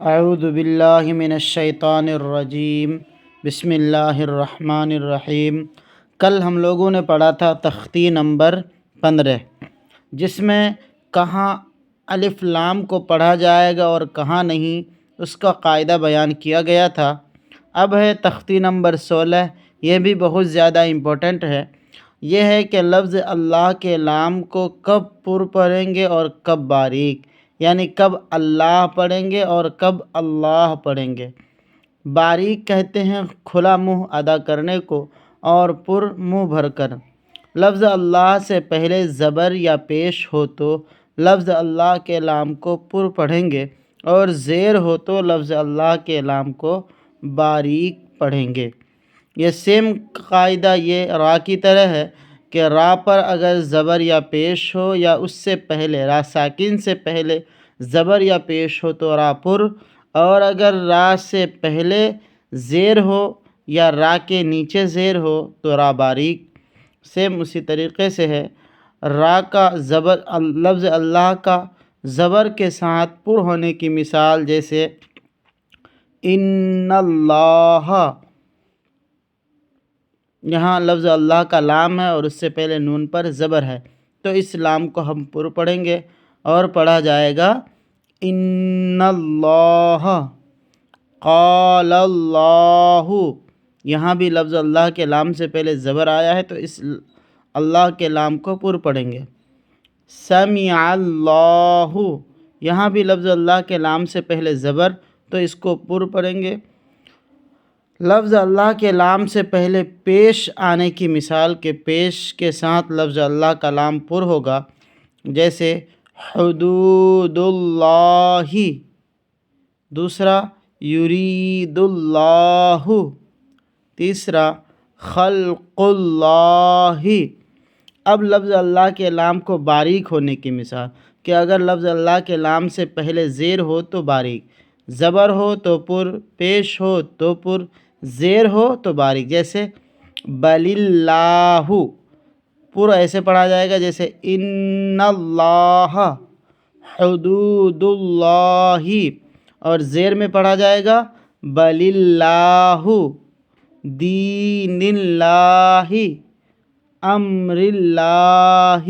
اعوذ باللہ من الشیطان الرجیم، بسم اللہ الرحمن الرحیم۔ کل ہم لوگوں نے پڑھا تھا تختی نمبر 15، جس میں کہاں الف لام کو پڑھا جائے گا اور کہاں نہیں، اس کا قاعدہ بیان کیا گیا تھا۔ اب ہے تختی نمبر 16، یہ بھی بہت زیادہ امپورٹنٹ ہے۔ یہ ہے کہ لفظ اللہ کے لام کو کب پر پڑھیں گے اور کب باریک، یعنی کب اللہ پڑھیں گے اور کب اللہ پڑھیں گے۔ باریک کہتے ہیں کھلا منہ ادا کرنے کو، اور پر منہ بھر کر۔ لفظ اللہ سے پہلے زبر یا پیش ہو تو لفظ اللہ کے لام کو پر پڑھیں گے، اور زیر ہو تو لفظ اللہ کے لام کو باریک پڑھیں گے۔ یہ سیم قاعدہ یہ را کی طرح ہے کہ را پر اگر زبر یا پیش ہو یا اس سے پہلے را ساکن سے پہلے زبر یا پیش ہو تو را پر، اور اگر را سے پہلے زیر ہو یا را کے نیچے زیر ہو تو را باریک۔ سیم اسی طریقے سے ہے را کا زبر، لفظ اللہ کا زبر کے ساتھ پر ہونے کی مثال جیسے ان اللہ، یہاں لفظ اللہ کا لام ہے اور اس سے پہلے نون پر زبر ہے، تو اس لام کو ہم پر پڑھیں گے اور پڑھا جائے گا ان اللہ، قال اللہ۔ یہاں بھی لفظ اللہ کے لام سے پہلے زبر آیا ہے تو اس اللہ کے لام کو پر پڑھیں گے۔ سمع اللہ، یہاں بھی لفظ اللہ کے لام سے پہلے زبر، تو اس کو پر پڑھیں گے۔ لفظ اللہ کے لام سے پہلے پیش آنے کی مثال کے پیش کے ساتھ لفظ اللہ کا لام پر ہوگا، جیسے حدود اللہ، دوسرا یرید اللہ، تیسرا خلق اللہ۔ اب لفظ اللہ کے لام کو باریک ہونے کی مثال کہ اگر لفظ اللہ کے لام سے پہلے زیر ہو تو باریک، زبر ہو تو پر، پیش ہو تو پر، زیر ہو تو باریک، جیسے بل اللہ، پر ایسے پڑھا جائے گا جیسے ان اللہ، حدود اللہ، اور زیر میں پڑھا جائے گا بل اللہ، دین اللہ، امر اللہ۔